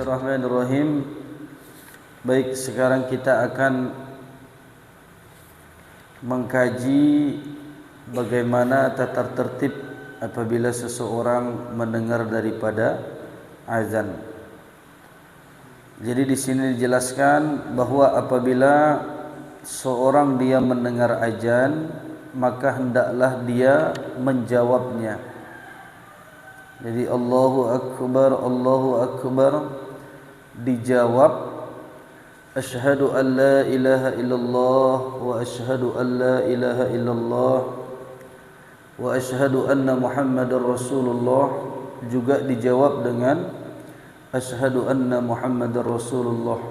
Bismillahirrahmanirrahim. Baik, sekarang kita akan mengkaji bagaimana tata tertib apabila seseorang mendengar daripada azan. Jadi di sini dijelaskan bahwa apabila seorang dia mendengar azan, maka hendaklah dia menjawabnya. Jadi Allahu Akbar dijawab, asyhadu an la ilaha illallah wa asyhadu an la ilaha illallah wa asyhadu anna Muhammadar Rasulullah, juga dijawab dengan asyhadu anna Muhammadar Rasulullah.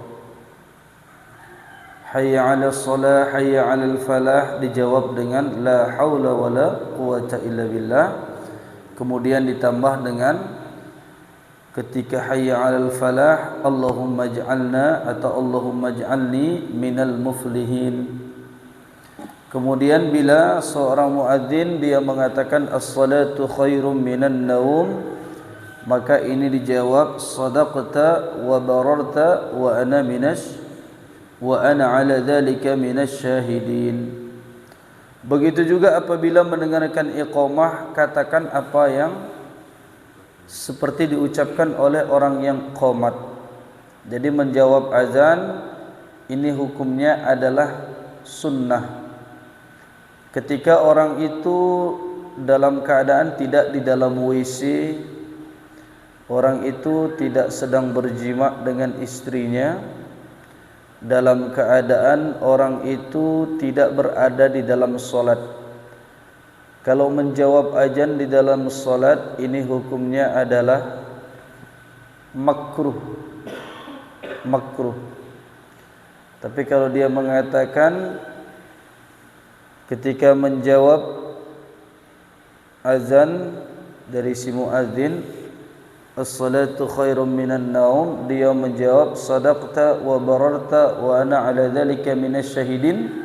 Hayya 'alas shalah, hayya 'alal falah dijawab dengan la haula wala quwata illa billah. Kemudian ditambah dengan ketika hayya 'alal falah, Allahumma ij'alna atau Allahumma ij'alni minal muflihin. Kemudian bila seorang muadzin dia mengatakan as-salatu khairum minan naum, maka ini dijawab sadaqta wa bararta wa ana 'ala dzalika minasy syahidin. Begitu juga apabila mendengarkan iqamah, katakan apa yang seperti diucapkan oleh orang yang qomat. Jadi menjawab azan ini hukumnya adalah sunnah. Ketika orang itu dalam keadaan tidak di dalam WC, orang itu tidak sedang berjima dengan istrinya, dalam keadaan orang itu tidak berada di dalam solat. Kalau menjawab azan di dalam solat, ini hukumnya adalah makruh. Tapi kalau dia mengatakan ketika menjawab azan dari si muadzin, as-salatu khairum minan naum, dia menjawab sadaqta wa bararta wa ana 'ala dzalika minasy syahidin.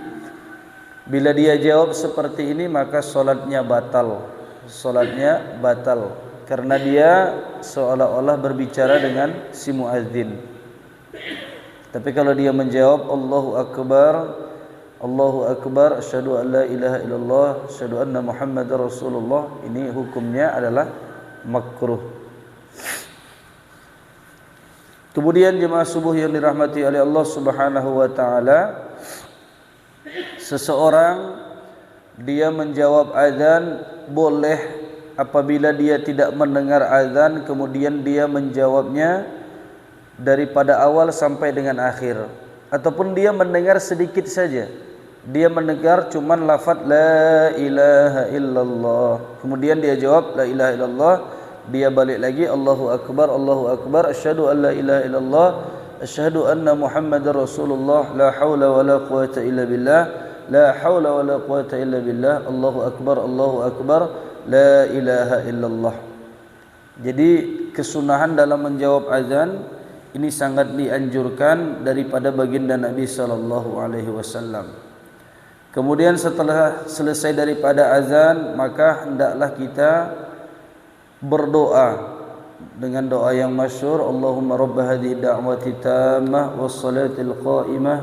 Bila dia jawab seperti ini, maka salatnya batal. Karena dia seolah-olah berbicara dengan si muadzin. Tapi kalau dia menjawab Allahu akbar, asyhadu an la ilaha illallah, asyhadu anna Muhammadar Rasulullah, ini hukumnya adalah makruh. Kemudian jemaah subuh yang dirahmati oleh Allah Subhanahu wa taala, seseorang dia menjawab azan boleh apabila dia tidak mendengar azan, kemudian dia menjawabnya daripada awal sampai dengan akhir, ataupun dia mendengar sedikit saja. Dia mendengar cuman lafaz la ilaha illallah, kemudian dia jawab la ilaha illallah, dia balik lagi Allahu akbar, asyhadu an la ilaha illallah, asyhadu anna Muhammadar Rasulullah, la haula wala quwata illa billah, la haula wala quwata illa billah, Allahu akbar, la ilaha illallah. Jadi kesunahan dalam menjawab azan ini sangat dianjurkan daripada baginda Nabi sallallahu alaihi wasallam. Kemudian setelah selesai daripada azan, maka hendaklah kita berdoa dengan doa yang masyhur, Allahumma rabb hadhihi da'wati tammah was salatil qa'imah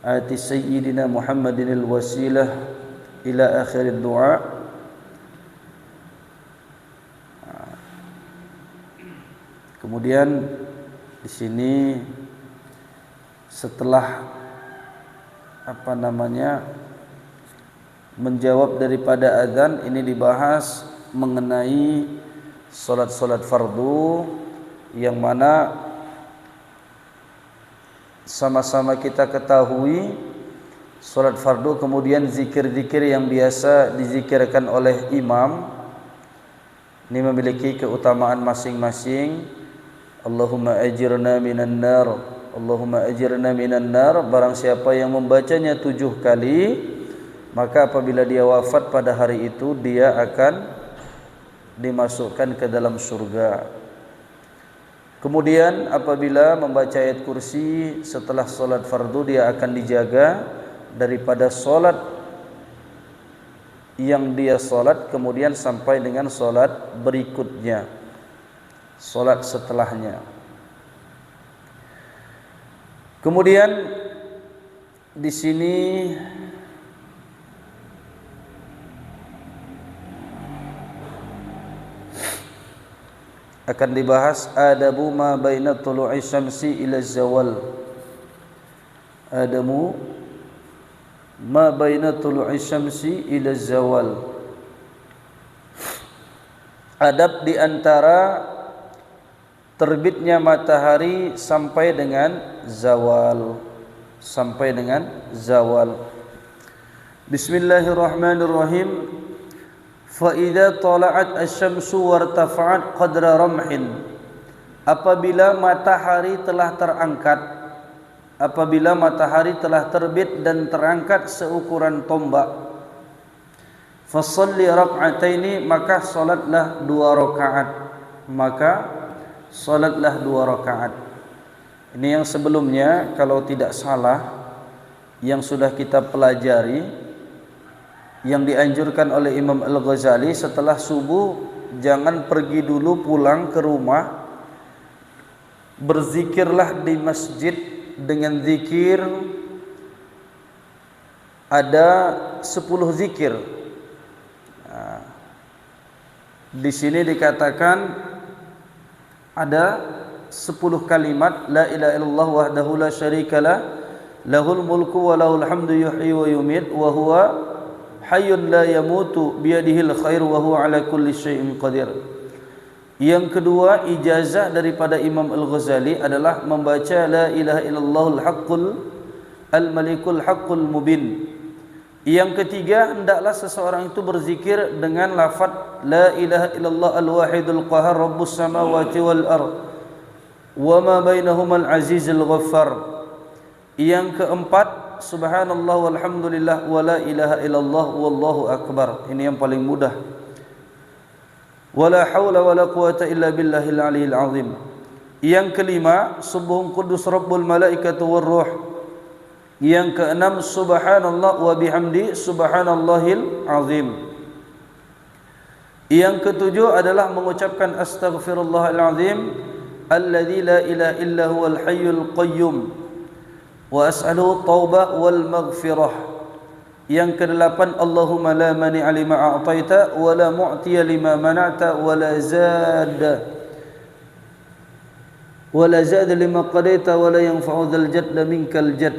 ati sayyidina Muhammadin al wasilah ila akhir doa. Kemudian di sini setelah menjawab daripada azan, ini dibahas mengenai solat fardu, yang mana sama-sama kita ketahui solat fardu, kemudian zikir-zikir yang biasa dizikirkan oleh imam ini memiliki keutamaan masing-masing. Allahumma ajirna minan nar, Allahumma ajirna minan nar. Barang siapa yang membacanya 7 kali, maka apabila dia wafat pada hari itu, dia akan dimasukkan ke dalam surga. Kemudian apabila membaca ayat kursi setelah solat fardu, dia akan dijaga daripada solat yang dia solat kemudian sampai dengan solat berikutnya, solat setelahnya. Kemudian di sini akan dibahas adabu ma baina tulu'i syamsi ila zawal. Adamu ma baina tulu'i syamsi ila zawal. Adab di antara terbitnya matahari sampai dengan zawal. Sampai dengan zawal. Bismillahirrahmanirrahim. Fa idza tala'at asy-syamsu wartafa'at qadra ramhin. Apabila matahari telah terangkat, apabila matahari telah terbit dan terangkat seukuran tombak, fasalli rak'ataini, maka salatlah 2 rakaat. Maka salatlah 2 rakaat. Ini yang sebelumnya kalau tidak salah yang sudah kita pelajari, yang dianjurkan oleh Imam Al-Ghazali setelah subuh jangan pergi dulu pulang ke rumah, berzikirlah di masjid dengan zikir, ada 10 zikir. Di sini dikatakan ada 10 kalimat, la ilaha illallah wahdahu la syarikalah, lahul mulku wa lahul hamdu yuhyi wa yumit wa huwa hayyun la yamutu biyadihil khair wa huwa ala kulli syai'in qadir. Yang kedua, ijazah daripada Imam Al-Ghazali adalah membaca la ilaha illallahul haqqul al-malikul haqqul mubin. Yang ketiga, hendaklah seseorang itu berzikir dengan lafaz la ilaha illallah al-wahidul qahar rabbus samawati wal ardh wa ma bainahumal azizul ghaffar. Yang keempat, subhanallah walhamdulillah wa la ilaha illallah wallahu akbar. Ini yang paling mudah. Wala haula wala quwata illa billahil aliyil azim. Yang kelima, subuhun qudus rabbul malaikatu war ruh. Yang keenam, subhanallah wa bihamdi subhanallahil azim. Yang ketujuh adalah mengucapkan astaghfirullahal azim alladzi la ilaha illa huwal hayyul qayyum wa as'aluhu taubah wal maghfirah. Yang kedelapan, Allahumma la mani'a lima a'taita wa la mu'tiya lima mana'ta wa la zad lima qadaita wa la yanfa'u dzal jadd minkal jadd.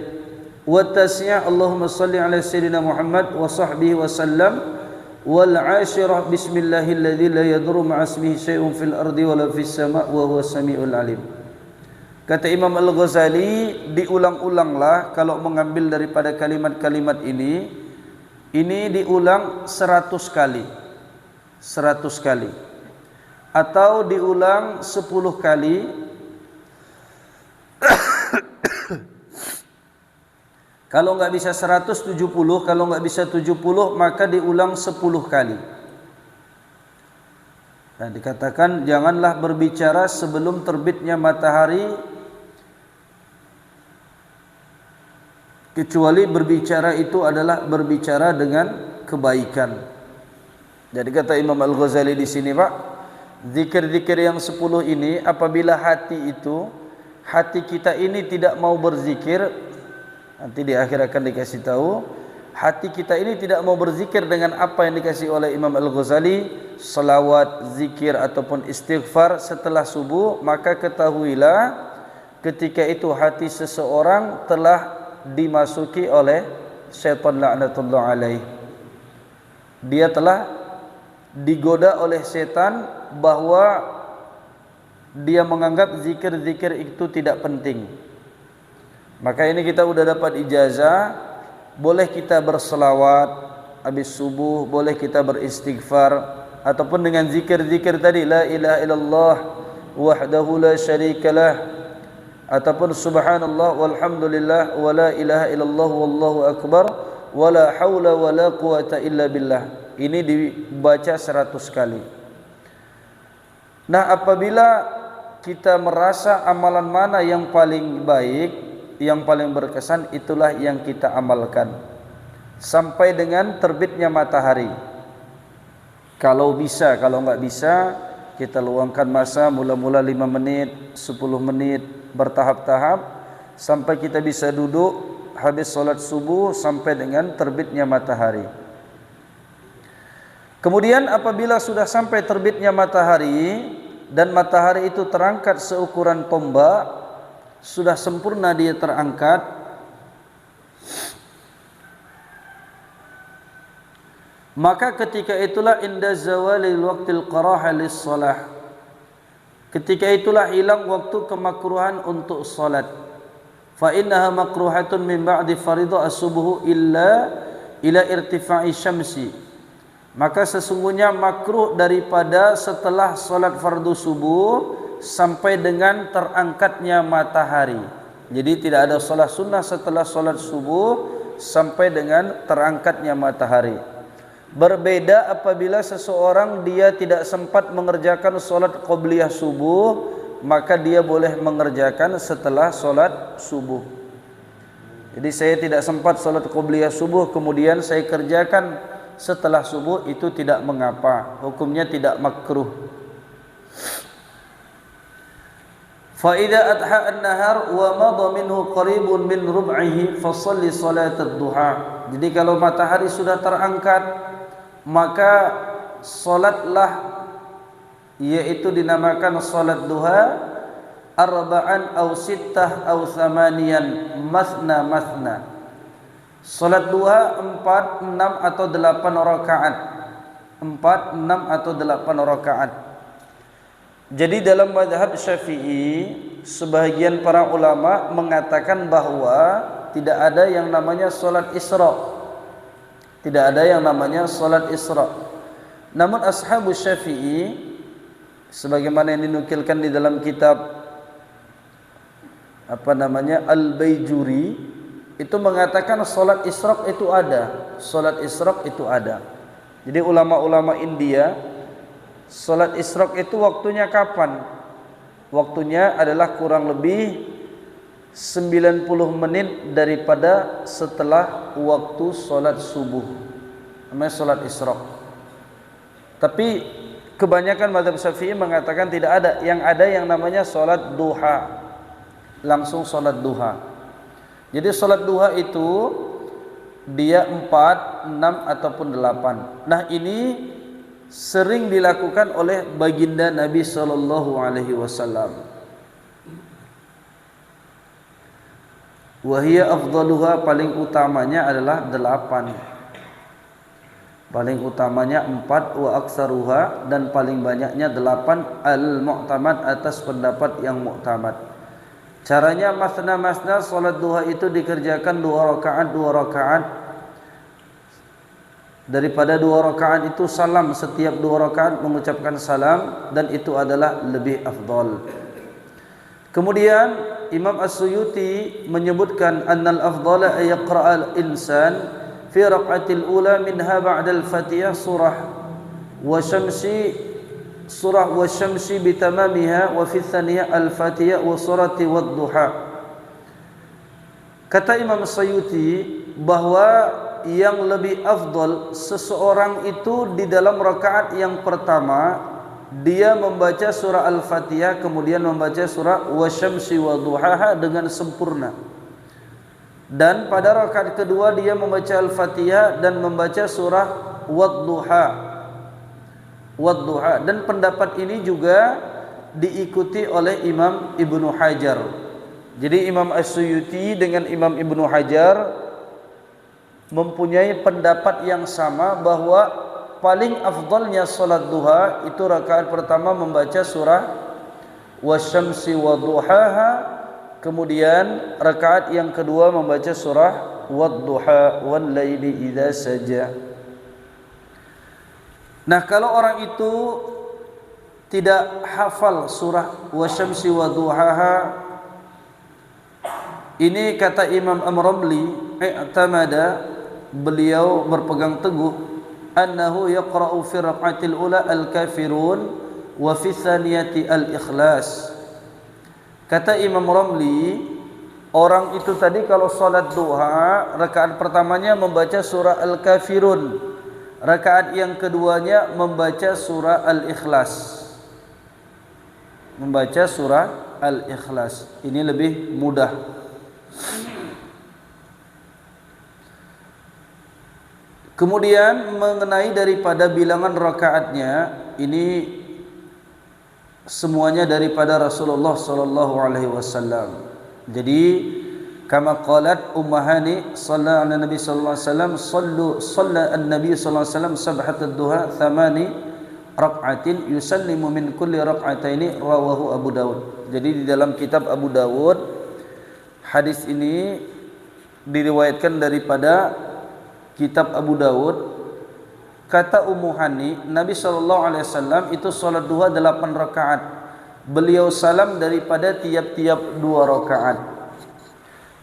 Wa tasya' Allahumma salli ala sayyidina Muhammad wa sahbihi wa sallam. Wal 'ashirah bismillahilladzi la yadurru ma'a ismihi syai'un fil ardi wa la fis sama' wa huwas samiul alim. Kata Imam Al-Ghazali, diulang-ulanglah kalau mengambil daripada kalimat-kalimat ini diulang 100 kali. 100 kali. Atau diulang 10 kali. Kalau enggak bisa 170, kalau enggak bisa 70, maka diulang 10 kali. Nah, dikatakan janganlah berbicara sebelum terbitnya matahari, kecuali berbicara itu adalah berbicara dengan kebaikan. Jadi kata Imam Al-Ghazali di sini, Pak, zikir-zikir yang 10 ini apabila hati kita ini tidak mau berzikir, nanti di akhir akan dikasih tahu, hati kita ini tidak mau berzikir dengan apa yang dikasih oleh Imam Al-Ghazali, salawat, zikir ataupun istighfar setelah subuh, maka ketahuilah ketika itu hati seseorang telah dimasuki oleh syaitan laknatullah alaih. Dia telah digoda oleh setan bahwa dia menganggap zikir-zikir itu tidak penting. Maka ini kita sudah dapat ijazah, boleh kita berselawat habis subuh, boleh kita beristighfar ataupun dengan zikir-zikir tadi, la ilaha illallah wahdahu la syarikalah, ataupun subhanallah walhamdulillah wa la ilaha illallah wallahu akbar wa la haula wa la quwata illa billah. Ini dibaca 100 kali. Nah, apabila kita merasa amalan mana yang paling baik, yang paling berkesan, itulah yang kita amalkan sampai dengan terbitnya matahari. Kalau bisa, kalau enggak bisa, kita luangkan masa, mula-mula 5 menit, 10 menit, bertahap-tahap sampai kita bisa duduk habis solat subuh sampai dengan terbitnya matahari. Kemudian apabila sudah sampai terbitnya matahari dan matahari itu terangkat seukuran tombak, sudah sempurna dia terangkat, maka ketika itulah inda zawalil waqtil qaraha lis salah, ketika itulah hilang waktu kemakruhan untuk salat. Fa innaha makruhatun min ba'di fardhu as-subuh ila irtifa'i syamsi, maka sesungguhnya makruh daripada setelah solat fardu subuh sampai dengan terangkatnya matahari. Jadi tidak ada solat sunnah setelah solat subuh sampai dengan terangkatnya matahari. Berbeda apabila seseorang dia tidak sempat mengerjakan solat qobliyah subuh, maka dia boleh mengerjakan setelah solat subuh. Jadi saya tidak sempat solat qobliyah subuh, kemudian saya kerjakan setelah subuh, itu tidak mengapa, hukumnya tidak makruh. Fa idza adha an-nahar wa madha minhu qaribun min rub'ihi fa shalli salat ad-duha. Jadi kalau matahari sudah terangkat, maka salatlah, yaitu dinamakan salat duha, arba'an aw sittah aw thamaniyan masna masna. Salat duha 4, 6 atau 8 rakaat. 4, 6 atau 8 rakaat. Jadi dalam mazhab Syafi'i, sebahagian para ulama mengatakan bahwa tidak ada yang namanya salat Isra. Tidak ada yang namanya salat Isra. Namun ashabu Syafi'i, sebagaimana yang dinukilkan di dalam kitab Al-Baijuri, itu mengatakan salat Isra' itu ada. Salat Isra' itu ada. Jadi ulama-ulama India, salat Isra' itu waktunya kapan? Waktunya adalah kurang lebih 90 menit daripada setelah waktu salat subuh. Namanya salat Isra'. Tapi kebanyakan mazhab Syafi'i mengatakan tidak ada. Yang ada yang namanya salat duha. Langsung salat duha. Jadi salat duha itu dia 4, 6 ataupun 8. Nah, ini sering dilakukan oleh baginda Nabi sallallahu alaihi wasallam. Wa hiya afdaluha, paling utamanya adalah 8. Paling utamanya 4, wa aktsaruha, dan paling banyaknya 8, al-mu'tamad, atas pendapat yang mu'tamad. Caranya masna-masna, salat duha itu dikerjakan 2 rakaat. Daripada 2 rakaat itu salam, setiap 2 rakaat mengucapkan salam, dan itu adalah lebih afdal. Kemudian Imam As-Suyuti menyebutkan annal afdala ay yaqra'al insan fi raq'atil ula minha ba'dal Fatihah surah wa syamsi bitamamiha wa fi tsaniyah al-Fatihah wa surati wad-duha. Kata Imam Suyuti bahwa yang lebih afdal seseorang itu di dalam rakaat yang pertama dia membaca surah Al-Fatihah, kemudian membaca surah wasyamsi wadduhaha dengan sempurna. Dan pada rakaat kedua dia membaca Al-Fatihah dan membaca surah wadduha. Dan pendapat ini juga diikuti oleh Imam Ibnu Hajar. Jadi Imam As-Suyuti dengan Imam Ibnu Hajar mempunyai pendapat yang sama bahwa paling afdalnya salat duha itu rakaat pertama membaca surah wasyamsi wadduhaha, kemudian rakaat yang kedua membaca surah wadduha wal laili idza saja. Nah, kalau orang itu tidak hafal surah wasyamsi wadduhaha, ini kata Imam Amramli, i'tamada, beliau berpegang teguh, annahu yaqra'u fi raq'atil ula al-kafirun wa fi tsaniyati al-ikhlas. Kata Imam Ramli, orang itu tadi kalau salat duha, rakaat pertamanya membaca surah al-kafirun, rakaat yang keduanya membaca surah al-ikhlas. Membaca surah al-ikhlas ini lebih mudah. Kemudian mengenai daripada bilangan rakaatnya, ini semuanya daripada Rasulullah sallallahu alaihi wasallam. Jadi kama qalat ummahani sallallahu ala nabi sallallahu alaihi wasallam shalla an-nabi sallallahu alaihi wasallam sabhatud duha thamani raq'atin yusallimu min kulli raq'ataini, rawahu Abu Dawud. Jadi di dalam kitab Abu Dawud hadis ini diriwayatkan daripada kitab Abu Dawud, kata Ummu Hani, Nabi SAW itu salat duha 8 rakaat. Beliau salam daripada tiap-tiap 2 rakaat.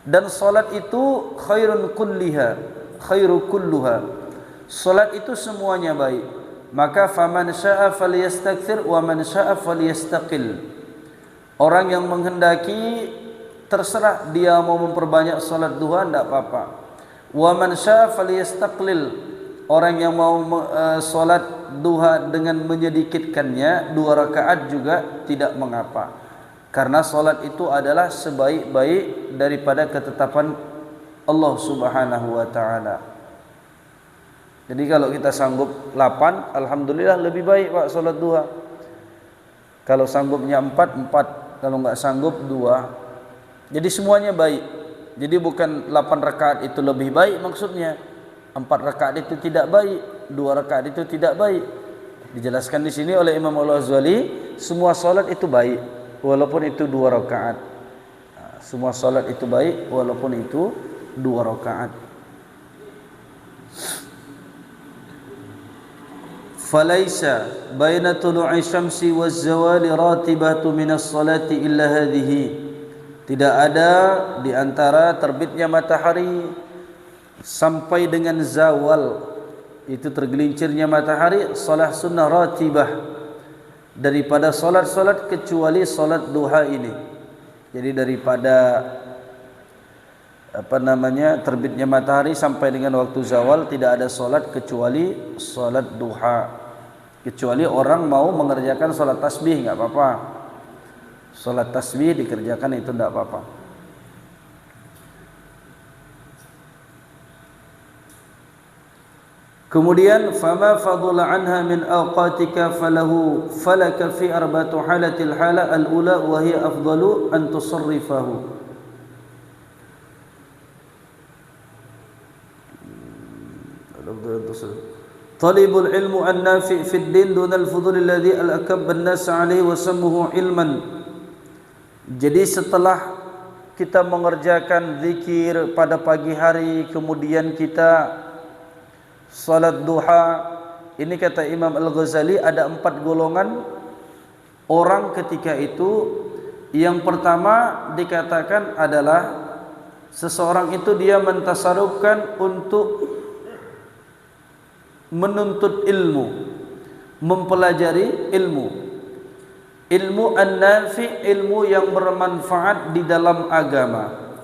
Dan salat itu khairu kulluha. Salat itu semuanya baik. Maka faman syaa falyastakthir wa man syaa falyastaqil. Orang yang menghendaki terserah dia mau memperbanyak salat duha, tidak apa-apa. Wa man syaa falyastaqlil, orang yang mau solat duha dengan menyedikitkannya 2 rakaat juga tidak mengapa, karena solat itu adalah sebaik-baik daripada ketetapan Allah Subhanahu wa taala. Jadi kalau kita sanggup 8, alhamdulillah lebih baik Pak solat duha. Kalau sanggupnya 4, kalau enggak sanggup 2. Jadi semuanya baik. Jadi bukan 8 rakaat itu lebih baik maksudnya. 4 rakaat itu tidak baik, 2 rakaat itu tidak baik. Dijelaskan di sini oleh Imam Al-Ghazali, semua salat itu baik walaupun itu 2 rakaat. Semua salat itu baik walaupun itu 2 rakaat. Falaisa baina tulu'i syamsi waz zawali ratibatu minas salati illa hadhihi. Tidak ada di antara terbitnya matahari sampai dengan zawal, itu tergelincirnya matahari, salat sunnah ratibah daripada salat-salat kecuali salat duha ini. Jadi daripada terbitnya matahari sampai dengan waktu zawal tidak ada salat kecuali salat duha. Kecuali orang mau mengerjakan salat tasbih, enggak apa-apa. Salat tasbih dikerjakan itu tidak apa-apa. Kemudian fama fadula anha min awqatika falaka fi arba'ati halatil hala al-ula wa hiya afdalu an tusarrifahu. Talibul ilmu an-nafi' fi ad-din dun al-fudul alladhi al-akab an-nas 'alayhi wa sammuhu ilman. Jadi setelah kita mengerjakan zikir pada pagi hari, kemudian kita salat duha, ini kata Imam Al-Ghazali ada 4 golongan orang ketika itu. Yang pertama dikatakan adalah seseorang itu dia mentasarrufkan untuk menuntut ilmu, mempelajari ilmu. Ilmu an-nafi', ilmu yang bermanfaat di dalam agama.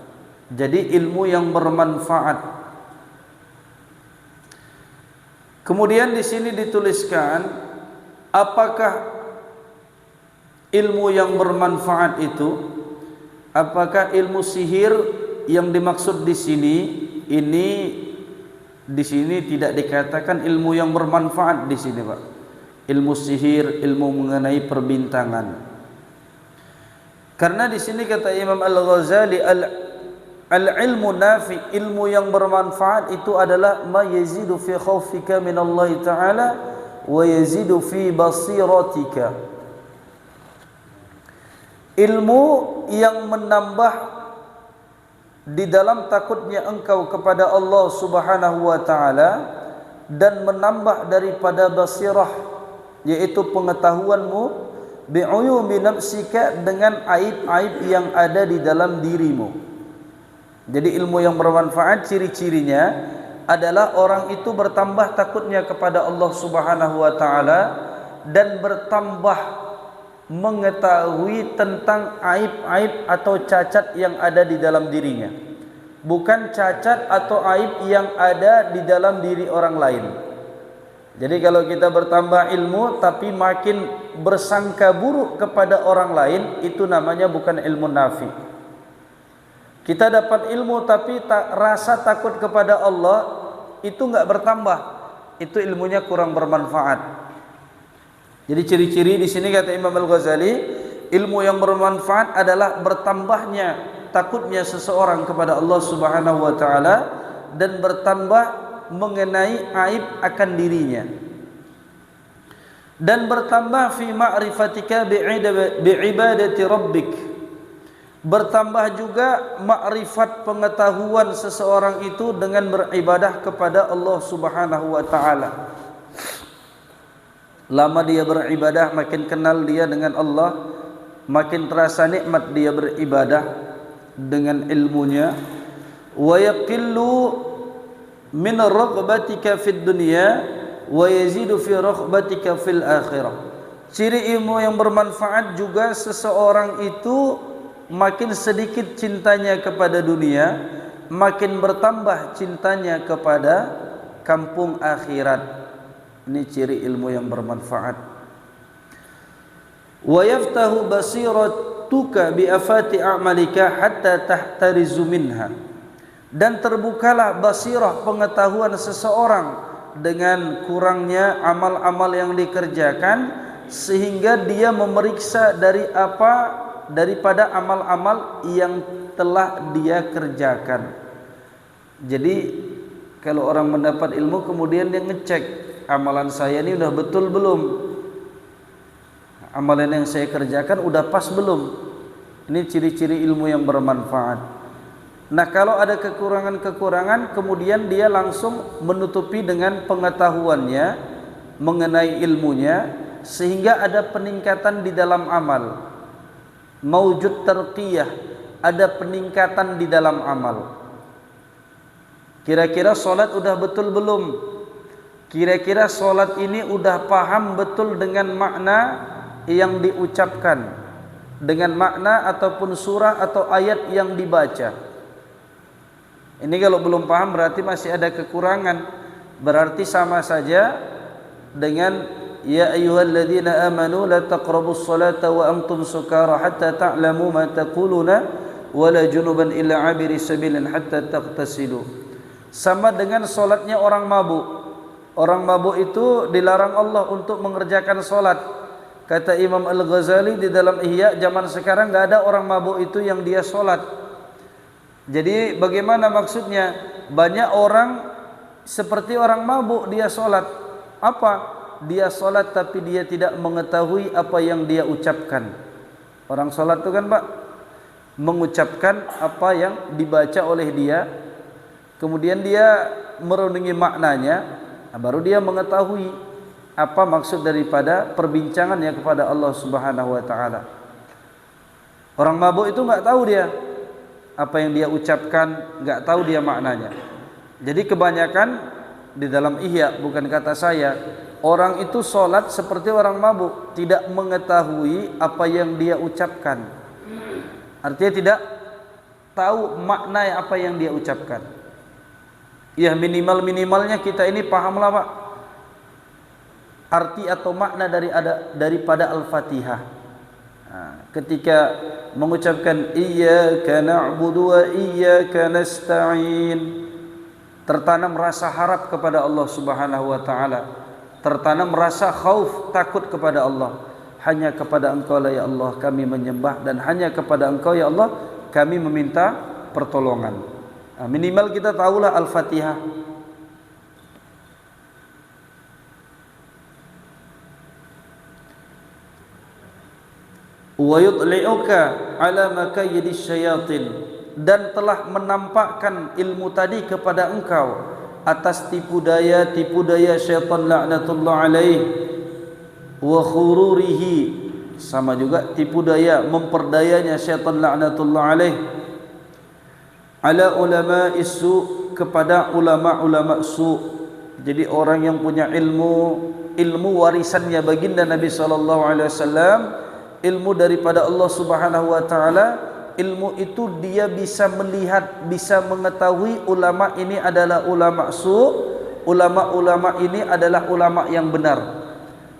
Jadi ilmu yang bermanfaat. Kemudian di sini dituliskan, apakah ilmu yang bermanfaat itu? Apakah ilmu sihir yang dimaksud di sini? Ini di sini tidak dikatakan ilmu yang bermanfaat di sini, Pak. Ilmu sihir, ilmu mengenai perbintangan. Karena di sini kata Imam Al-Ghazali, al-ilmu nafi, ilmu yang bermanfaat itu adalah ma yazidu fi khaufika min Allah Ta'ala wa yazidu fi basiratika. Ilmu yang menambah di dalam takutnya engkau kepada Allah Subhanahu wa taala dan menambah daripada basirah, yaitu pengetahuanmu, bi'uyubi nafsika, dengan aib-aib yang ada di dalam dirimu. Jadi ilmu yang bermanfaat ciri-cirinya adalah orang itu bertambah takutnya kepada Allah Subhanahu wa taala dan bertambah mengetahui tentang aib-aib atau cacat yang ada di dalam dirinya, bukan cacat atau aib yang ada di dalam diri orang lain. Jadi kalau kita bertambah ilmu tapi makin bersangka buruk kepada orang lain, itu namanya bukan ilmu nafi. Kita dapat ilmu tapi rasa takut kepada Allah itu enggak bertambah. Itu ilmunya kurang bermanfaat. Jadi ciri-ciri di sini kata Imam Al-Ghazali, ilmu yang bermanfaat adalah bertambahnya takutnya seseorang kepada Allah Subhanahu wa taala dan bertambah mengenai aib akan dirinya. Dan bertambah fi ma'rifatika bi'ibadati rabbik. Bertambah juga makrifat pengetahuan seseorang itu dengan beribadah kepada Allah Subhanahu wa taala. Lama dia beribadah, makin kenal dia dengan Allah, makin terasa nikmat dia beribadah dengan ilmunya. Wa yaqillu min raghbatika fid dunya wa yazidu fi raghbatika fil akhirah. Ciri ilmu yang bermanfaat juga seseorang itu makin sedikit cintanya kepada dunia, makin bertambah cintanya kepada kampung akhirat. Ini ciri ilmu yang bermanfaat. Wa yaftahu basiratuka bi afati a'malika hatta tahtarizu minha. Dan terbukalah basirah pengetahuan seseorang dengan kurangnya amal-amal yang dikerjakan, sehingga dia memeriksa daripada amal-amal yang telah dia kerjakan. Jadi kalau orang mendapat ilmu kemudian dia ngecek, amalan saya ini udah betul belum, amalan yang saya kerjakan udah pas belum. Ini ciri-ciri ilmu yang bermanfaat. Nah, kalau ada kekurangan-kekurangan kemudian dia langsung menutupi dengan pengetahuannya mengenai ilmunya, sehingga ada peningkatan di dalam amal. Maujud tarqiyah, ada peningkatan di dalam amal. Kira-kira solat udah betul belum? Kira-kira solat ini udah paham betul dengan makna yang diucapkan, dengan makna ataupun surah atau ayat yang dibaca. Ini kalau belum paham berarti masih ada kekurangan. Berarti sama saja dengan ya ayyuhalladzina amanu la taqrabus salata wa antum sukara hatta ta'lamu ma taquluna wa la junuban illa 'abiri sabilin hatta taghtasilu. Sama dengan solatnya orang mabuk. Orang mabuk itu dilarang Allah untuk mengerjakan solat. Kata Imam Al-Ghazali di dalam Ihya, zaman sekarang enggak ada orang mabuk itu yang dia solat. Jadi bagaimana maksudnya? Banyak orang seperti orang mabuk dia solat. Apa? Dia solat tapi dia tidak mengetahui apa yang dia ucapkan. Orang solat itu kan Pak, mengucapkan apa yang dibaca oleh dia, kemudian dia merenungi maknanya, baru dia mengetahui apa maksud daripada perbincangannya kepada Allah Subhanahu wa taala. Orang mabuk itu enggak tahu dia apa yang dia ucapkan, enggak tahu dia maknanya. Jadi kebanyakan di dalam Ihya, bukan kata saya, orang itu solat seperti orang mabuk, tidak mengetahui apa yang dia ucapkan. Artinya tidak tahu makna apa yang dia ucapkan. Ya minimalnya kita ini pahamlah Pak arti atau makna daripada Al-Fatihah. Ketika mengucapkan iyyaka na'budu wa iyyaka nasta'in, tertanam rasa harap kepada Allah Subhanahu wa taala, tertanam rasa khauf, takut kepada Allah. Hanya kepada Engkau lah ya Allah kami menyembah, dan hanya kepada Engkau ya Allah kami meminta pertolongan. Minimal kita tahulah Al-Fatihah. Wa yutli'uka ala makayyidis syayatin, dan telah menampakkan ilmu tadi kepada engkau atas tipu daya syaitan laknatullah alaih, wa khururihi, sama juga tipu daya memperdayanya syaitan laknatullah alaih, ala ulama isu, kepada ulama-ulama su. Jadi orang yang punya ilmu warisannya baginda Nabi sallallahu alaihi wasallam, ilmu daripada Allah Subhanahu wa taala. Ilmu itu dia bisa melihat, bisa mengetahui ulama ini adalah ulama su, ulama-ulama ini adalah ulama yang benar,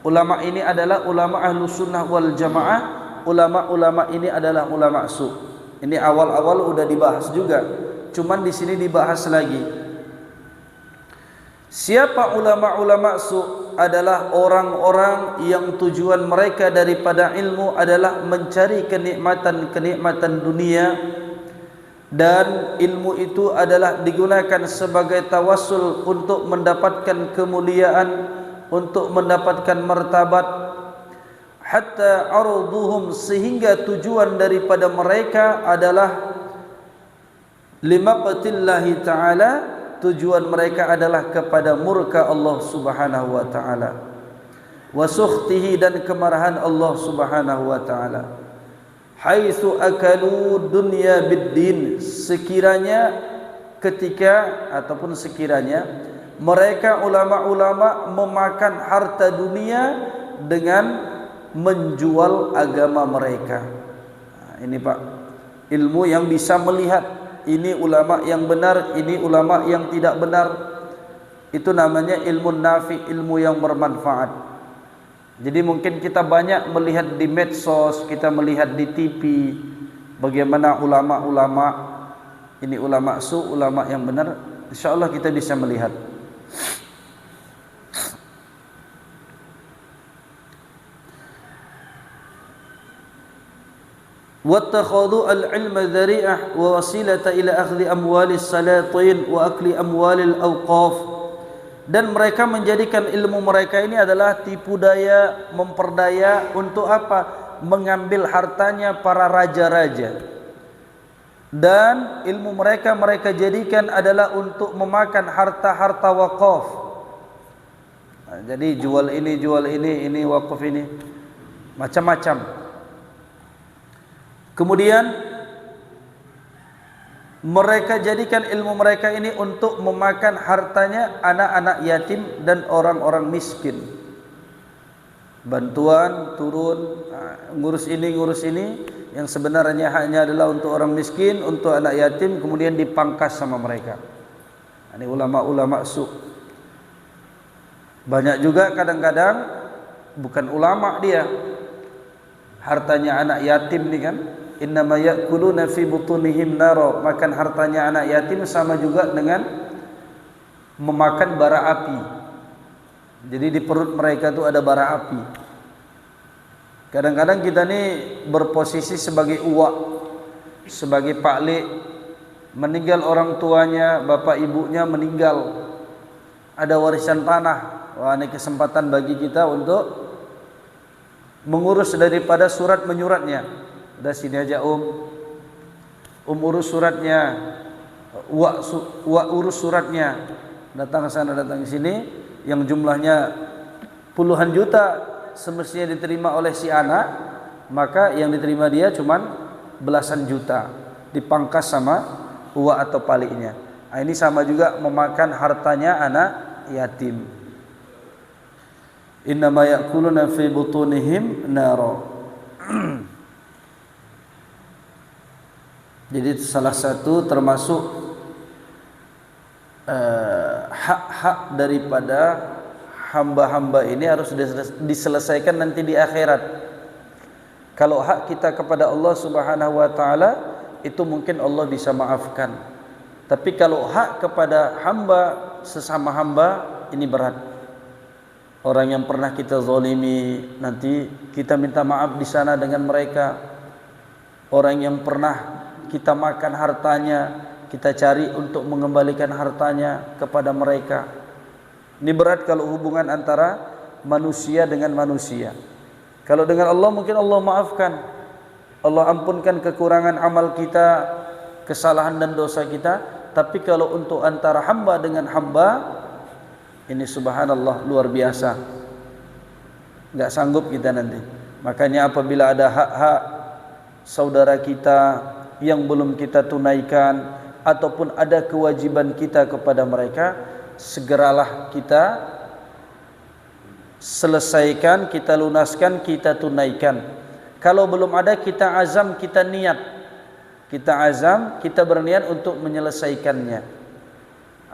ulama ini adalah ulama ahlu sunnah wal jamaah, ulama-ulama ini adalah ulama su. Ini awal-awal udah dibahas juga, cuman di sini dibahas lagi. Siapa ulama-ulama su? Adalah orang-orang yang tujuan mereka daripada ilmu adalah mencari kenikmatan-kenikmatan dunia, dan ilmu itu adalah digunakan sebagai tawassul untuk mendapatkan kemuliaan, untuk mendapatkan martabat. Hatta arduhum, sehingga tujuan daripada mereka adalah limaqatillahi ta'ala, tujuan mereka adalah kepada murka Allah Subhanahu wa taala, wa sukhtihi, dan kemarahan Allah Subhanahu wa taala. Haitsu akalu dunya biddin, sekiranya ketika ataupun sekiranya mereka ulama-ulama memakan harta dunia dengan menjual agama mereka. Nah, ini Pak, ilmu yang bisa melihat ini ulama yang benar, ini ulama yang tidak benar. Itu namanya ilmu nafi, ilmu yang bermanfaat. Jadi mungkin kita banyak melihat di medsos, kita melihat di TV bagaimana ulama-ulama, ini ulama su, ulama yang benar. InsyaAllah kita bisa melihat. واتخذوا العلم ذريعة ووسيلة إلى أخذ أموال السلاطين وأكل أموال الأوقاف, dan mereka menjadikan ilmu mereka ini adalah tipu daya, memperdaya untuk apa? Mengambil hartanya para raja-raja. Dan ilmu mereka jadikan adalah untuk memakan harta-harta wakaf. Nah, jadi jual ini wakaf ini, macam-macam. Kemudian mereka jadikan ilmu mereka ini untuk memakan hartanya anak-anak yatim dan orang-orang miskin. Bantuan turun, ngurus ini, yang sebenarnya hanya adalah untuk orang miskin, untuk anak yatim, kemudian dipangkas sama mereka. Ini ulama-ulama su. Banyak juga kadang-kadang bukan ulama dia, hartanya anak yatim nih kan. Innama ya'kuluna fi butunihim naro, makan hartanya anak yatim sama juga dengan memakan bara api. Jadi di perut mereka itu ada bara api. Kadang-kadang kita nih berposisi sebagai uwak, sebagai paklik, meninggal orang tuanya, bapak ibunya meninggal, ada warisan tanah. Wah, ini kesempatan bagi kita untuk mengurus daripada surat menyuratnya. Udah sini aja urus suratnya, urus suratnya, datang ke sana, datang ke sini, yang jumlahnya puluhan juta semestinya diterima oleh si anak, maka yang diterima dia cuman belasan juta, dipangkas sama uwa atau paliknya. Nah, ini sama juga memakan hartanya anak yatim. Innama ya'kuluna fi butunihim naro. Jadi salah satu termasuk hak-hak daripada hamba-hamba ini harus diselesaikan nanti di akhirat. Kalau hak kita kepada Allah Subhanahu wa taala itu mungkin Allah bisa maafkan. Tapi kalau hak kepada hamba, sesama hamba, ini berat. Orang yang pernah kita zalimi, nanti kita minta maaf di sana dengan mereka. Orang yang pernah kita makan hartanya, kita cari untuk mengembalikan hartanya kepada mereka. Ini berat kalau hubungan antara manusia dengan manusia. Kalau dengan Allah mungkin Allah maafkan, Allah ampunkan kekurangan amal kita, kesalahan dan dosa kita. Tapi kalau untuk antara hamba dengan hamba, ini subhanallah luar biasa, nggak sanggup kita nanti. Makanya apabila ada hak-hak saudara kita yang belum kita tunaikan, ataupun ada kewajiban kita kepada mereka, segeralah kita selesaikan, kita lunaskan, kita tunaikan. Kalau belum ada, kita azam, kita niat, kita azam, kita berniat untuk menyelesaikannya.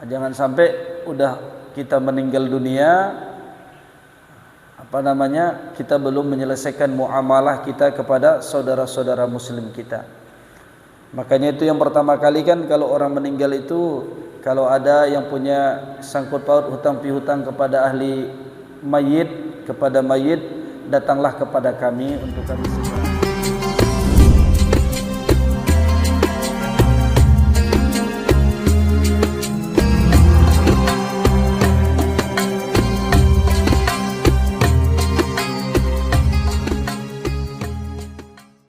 Jangan sampai udah kita meninggal dunia, kita belum menyelesaikan muamalah kita kepada saudara-saudara muslim kita. Makanya itu yang pertama kali kan kalau orang meninggal itu, kalau ada yang punya sangkut paut hutang pihutang kepada ahli mayit, kepada mayit, datanglah kepada kami untuk kami segera